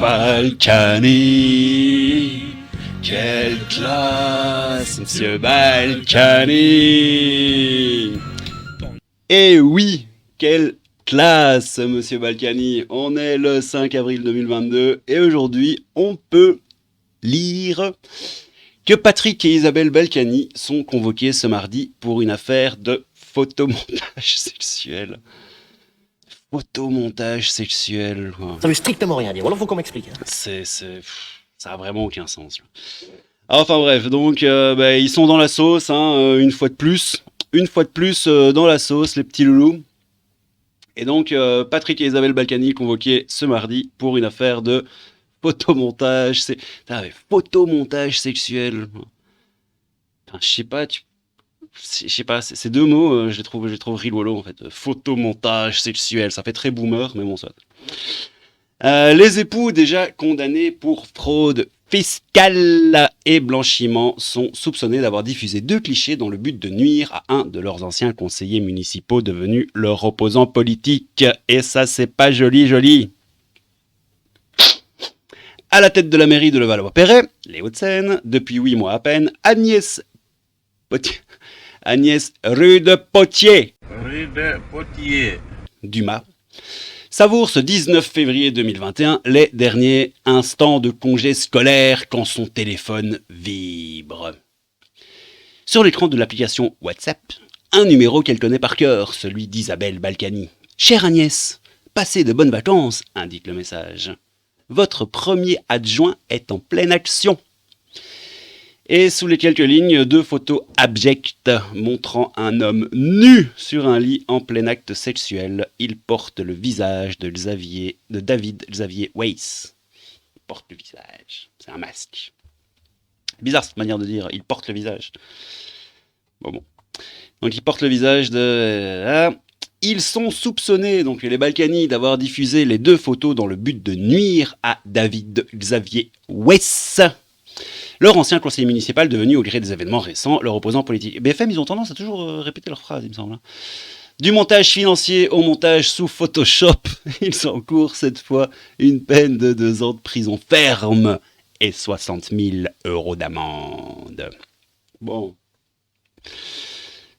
Balkany. Quelle classe, monsieur Balkany. Eh oui, quelle classe, monsieur Balkany. On est le 5 avril 2022 et aujourd'hui, on peut lire que Patrick et Isabelle Balkany sont convoqués ce mardi pour une affaire de photomontage sexuel. Photomontage sexuel, quoi. Ça veut strictement rien dire. Alors faut qu'on m'explique. Ça a vraiment aucun sens. Enfin bref, donc ils sont dans la sauce, une fois de plus. Une fois de plus dans la sauce, les petits loulous. Et donc Patrick et Isabelle Balkany convoqués ce mardi pour une affaire de photomontage. Photomontage sexuel. Enfin, je sais pas, ces deux mots, je les trouve rigolos en fait. Photomontage sexuel, ça fait très boomer, mais bon, ça. Les époux déjà condamnés pour fraude fiscale et blanchiment sont soupçonnés d'avoir diffusé 2 clichés dans le but de nuire à un de leurs anciens conseillers municipaux devenus leur opposant politique. Et ça, c'est pas joli. À la tête de la mairie de Levallois-Perret, les Hauts-de-Seine, depuis 8 mois à peine, Agnès Rude-Potier Dumas savoure ce 19 février 2021 les derniers instants de congé scolaire quand son téléphone vibre. Sur l'écran de l'application WhatsApp, un numéro qu'elle connaît par cœur, celui d'Isabelle Balkany. « Chère Agnès, passez de bonnes vacances », indique le message. « Votre premier adjoint est en pleine action ». Et sous les quelques lignes, 2 photos abjectes montrant un homme nu sur un lit en plein acte sexuel. Il porte le visage de David Xavier Weiss. Il porte le visage. C'est un masque. Bizarre cette manière de dire. Il porte le visage. Bon. Donc il porte le visage de... Ils sont soupçonnés, donc les Balkany, d'avoir diffusé les 2 photos dans le but de nuire à David Xavier Weiss, leur ancien conseiller municipal devenu, au gré des événements récents, leur opposant politique. BFM, ils ont tendance à toujours répéter leur phrase, il me semble. Du montage financier au montage sous Photoshop, ils encourent cette fois une peine de 2 ans de prison ferme et 60 000 € d'amende. Bon.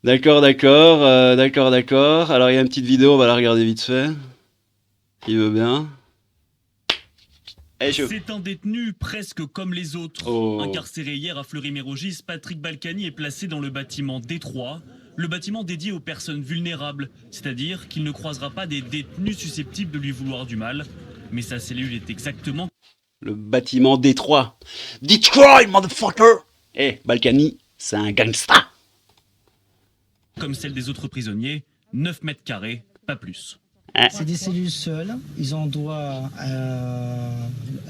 D'accord. Alors, il y a une petite vidéo, on va la regarder vite fait. Il veut bien. C'est un détenu presque comme les autres. Incarcéré hier à Fleury-Mérogis, Patrick Balkany est placé dans le bâtiment D3, le bâtiment dédié aux personnes vulnérables, c'est-à-dire qu'il ne croisera pas des détenus susceptibles de lui vouloir du mal, mais sa cellule est exactement... Le bâtiment D3. Detroit, motherfucker! Balkany, c'est un gangsta. Comme celle des autres prisonniers, 9 mètres carrés, pas plus. C'est des cellules seules, ils ont droit à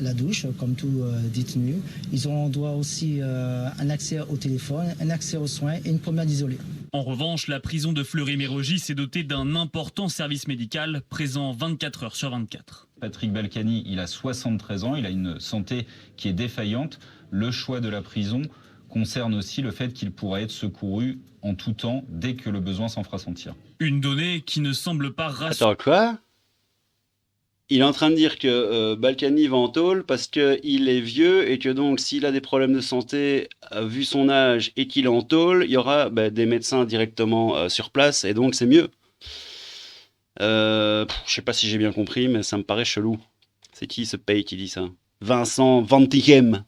la douche, comme tout détenu. Ils ont droit aussi un accès au téléphone, un accès aux soins et une promenade isolée. En revanche, la prison de Fleury-Mérogis est dotée d'un important service médical, présent 24 heures sur 24. Patrick Balkany, il a 73 ans, il a une santé qui est défaillante. Le choix de la prison concerne aussi le fait qu'il pourra être secouru en tout temps, dès que le besoin s'en fera sentir. Une donnée qui ne semble pas rassurer. Attends, quoi? Il est en train de dire que Balkany va en tôle parce qu'il est vieux et que donc s'il a des problèmes de santé, vu son âge, et qu'il est en tôle, il y aura des médecins directement sur place et donc c'est mieux. Je sais pas si j'ai bien compris, mais ça me paraît chelou. C'est qui ce paye qui dit ça? Vincent Ventigem,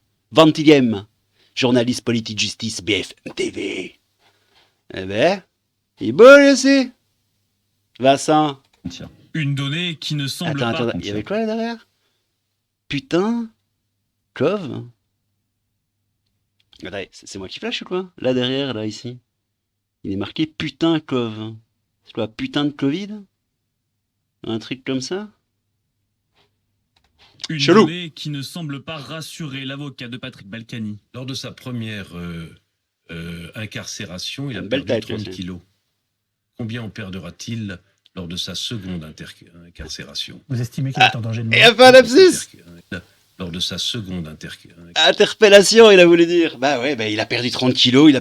journaliste politique justice BFM TV. Il est beau lui aussi, Vincent. Une donnée qui ne semble pas... Attends, il y avait quoi là derrière? Putain, Cove. Attends, c'est moi qui flash ou quoi? Là derrière, là ici. Il est marqué putain Cove. C'est quoi, putain de Covid? Un truc comme ça? Une Chelou. donnée qui ne semble pas rassurer l'avocat de Patrick Balkany. Lors de sa première incarcération, il a Belle perdu tête, 30 aussi. kilos. Combien en perdra-t-il lors de sa seconde incarcération? Vous estimez qu'il est en danger de Et mort? enfin lapsus. Lors de sa seconde Interpellation, il a voulu dire. Il a perdu 30 kilos,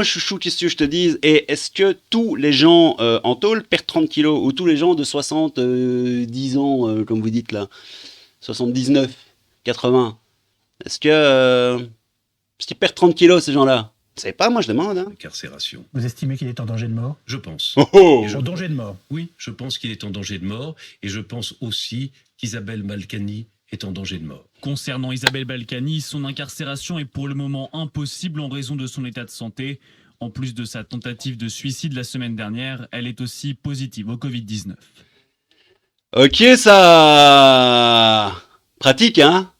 chouchou, qu'est-ce que je te dise? Et est-ce que tous les gens en tôle perdent 30 kilos? Ou tous les gens de 70 ans, comme vous dites là? 79, 80. Est-ce qu'ils perdent 30 kilos, ces gens-là? Vous savez pas, moi je demande. Hein. Incarcération. Vous estimez qu'il est en danger de mort? Je pense. Oh, Et En danger de mort. Oui, je pense qu'il est en danger de mort. Et je pense aussi qu'Isabelle Balkany est en danger de mort. Concernant Isabelle Balkany, son incarcération est pour le moment impossible en raison de son état de santé. En plus de sa tentative de suicide la semaine dernière, elle est aussi positive au Covid-19. Ok, ça... Pratique, hein.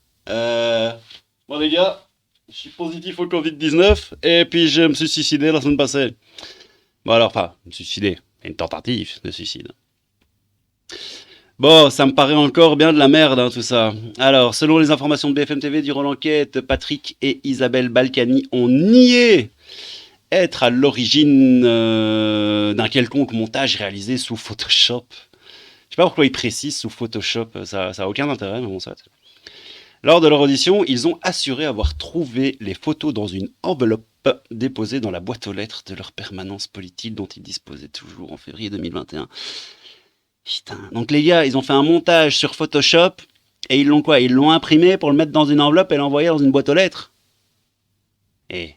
Bon les gars, je suis positif au Covid-19 et puis je me suis suicidé la semaine passée. Bon alors, enfin, me suicider, une tentative de suicide. Bon, ça me paraît encore bien de la merde, hein, tout ça. Alors, selon les informations de BFM TV, durant l'enquête, Patrick et Isabelle Balkany ont nié être à l'origine d'un quelconque montage réalisé sous Photoshop. Je sais pas pourquoi ils précisent sous Photoshop, ça a aucun intérêt, mais bon, ça va. Lors de leur audition, ils ont assuré avoir trouvé les photos dans une enveloppe déposée dans la boîte aux lettres de leur permanence politique dont ils disposaient toujours en février 2021. Putain. Donc les gars, ils ont fait un montage sur Photoshop et ils l'ont quoi? Ils l'ont imprimé pour le mettre dans une enveloppe et l'envoyer dans une boîte aux lettres. Et...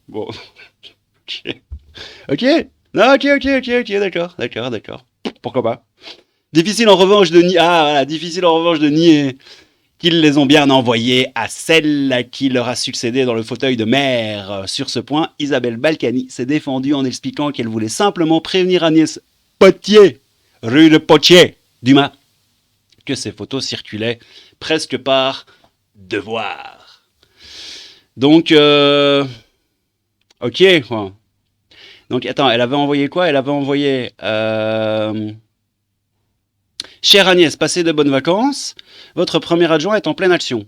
bon... Ok. Non, ok, d'accord. Pourquoi pas. Difficile en revanche de nier qu'ils les ont bien envoyés à celle qui leur a succédé dans le fauteuil de maire. Sur ce point, Isabelle Balkany s'est défendue en expliquant qu'elle voulait simplement prévenir Agnès Potier, rue de Potier, Dumas, que ces photos circulaient presque par devoir. Donc, ok, quoi. Donc, attends, elle avait envoyé quoi? Elle avait envoyé... Chère Agnès, passez de bonnes vacances. Votre premier adjoint est en pleine action.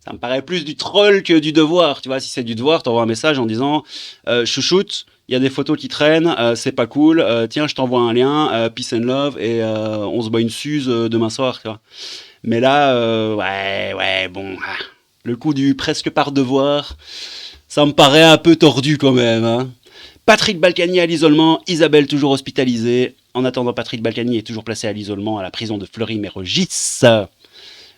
Ça me paraît plus du troll que du devoir. Tu vois, si c'est du devoir, t'envoies un message en disant chouchoute, il y a des photos qui traînent, c'est pas cool. Tiens, je t'envoie un lien, peace and love, et on se boit une suze demain soir. Tu vois. Mais là, bon, le coup du presque par devoir, ça me paraît un peu tordu quand même. Hein. Patrick Balkany à l'isolement, Isabelle toujours hospitalisée. En attendant, Patrick Balkany est toujours placé à l'isolement à la prison de Fleury-Mérogis,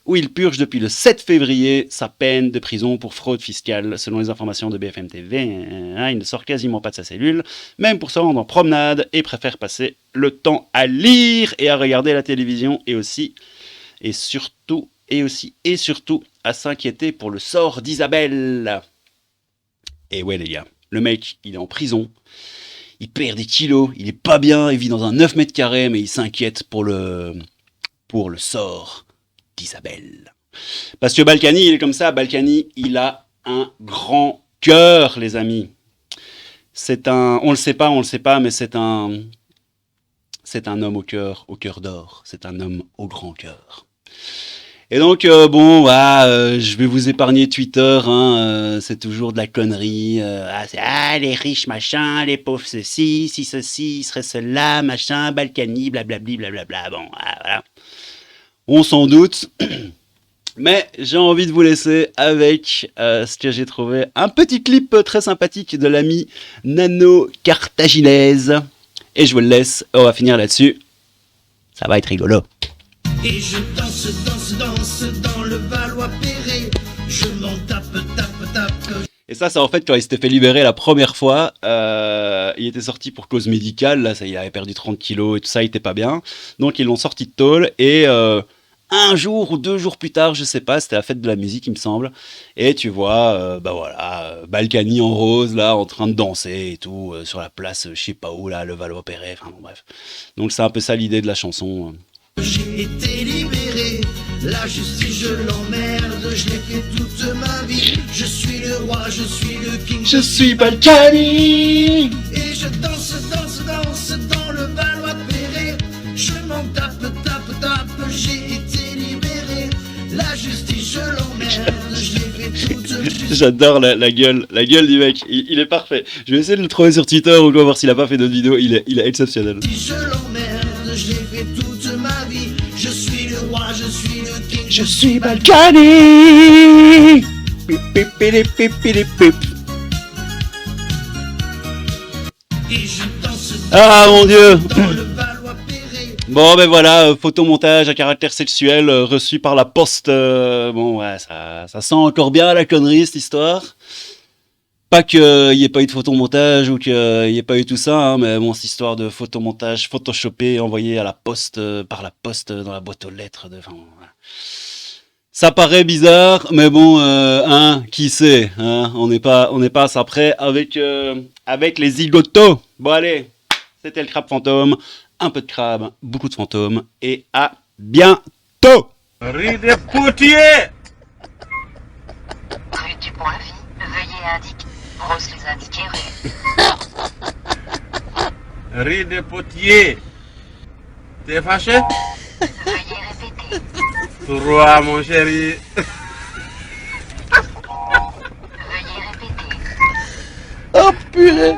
où il purge depuis le 7 février sa peine de prison pour fraude fiscale. Selon les informations de BFM TV, il ne sort quasiment pas de sa cellule, même pour se rendre en promenade, et préfère passer le temps à lire et à regarder la télévision, et surtout à s'inquiéter pour le sort d'Isabelle. Et ouais les gars, le mec, il est en prison, il perd des kilos, il est pas bien, il vit dans un 9 mètres carrés, mais il s'inquiète pour le sort d'Isabelle. Parce que Balkany, il est comme ça, Balkany, il a un grand cœur, les amis. On le sait pas, mais c'est un homme au cœur d'or, c'est un homme au grand cœur. Et donc, je vais vous épargner Twitter, hein, c'est toujours de la connerie. Les riches, machin, les pauvres, ceci, si ceci, serait cela, machin, Balkany, blablabli, blablabla. Bon, voilà. On s'en doute. Mais j'ai envie de vous laisser avec ce que j'ai trouvé. Un petit clip très sympathique de l'ami Nano Carthaginaise. Et je vous le laisse, on va finir là-dessus. Ça va être rigolo. Et je danse dans le Valois-Perret. Je m'en tape. Et ça, c'est en fait quand il s'était fait libérer la première fois. Il était sorti pour cause médicale. Là, il avait perdu 30 kilos et tout ça, il était pas bien. Donc, ils l'ont sorti de tôle. Et un jour ou 2 jours plus tard, je sais pas, c'était la fête de la musique, il me semble. Et tu vois, Balkany en rose, là, en train de danser et tout, sur la place, je sais pas où, là, le Valois-Perret. Enfin, bon, bref. Donc, c'est un peu ça l'idée de la chanson. J'ai été libéré, la justice je l'emmerde, je l'ai fait toute ma vie. Je suis le roi, je suis le king, je suis Balkany. Et je danse dans le Valois-Perret. Je m'en tape, j'ai été libéré. La justice je l'emmerde, je l'ai fait toute ma vie. J'adore la gueule du mec, il est parfait. Je vais essayer de le trouver sur Twitter ou quoi, voir s'il a pas fait d'autres vidéos, il est exceptionnel. Je l'emmerde, je l'ai fait toute ma vie. Je suis le roi, je suis le king, je suis Balkany. Et je danse ah mon Dieu. dans le Valois. Bon, ben voilà, photomontage à caractère sexuel reçu par la poste. Bon, ouais, ça sent encore bien la connerie, cette histoire. Pas qu'il n'y ait pas eu de photomontage ou qu'il n'y ait pas eu tout ça, hein, mais bon, cette histoire de photomontage photoshopé envoyé à la poste, par la poste dans la boîte aux lettres. Enfin, voilà. Ça paraît bizarre, mais bon, hein, qui sait, hein, on n'est pas ça près avec les zigotos. Bon allez, c'était le crabe fantôme, un peu de crabe, beaucoup de fantômes, et à bientôt. Rue des Potiers. Rue du Point-Vie, veuillez indiquer. Brosse les indiqués rue. Rue des Potiers. T'es fâché? Veuillez répéter. Toi, mon chéri. Veuillez répéter. Oh purée.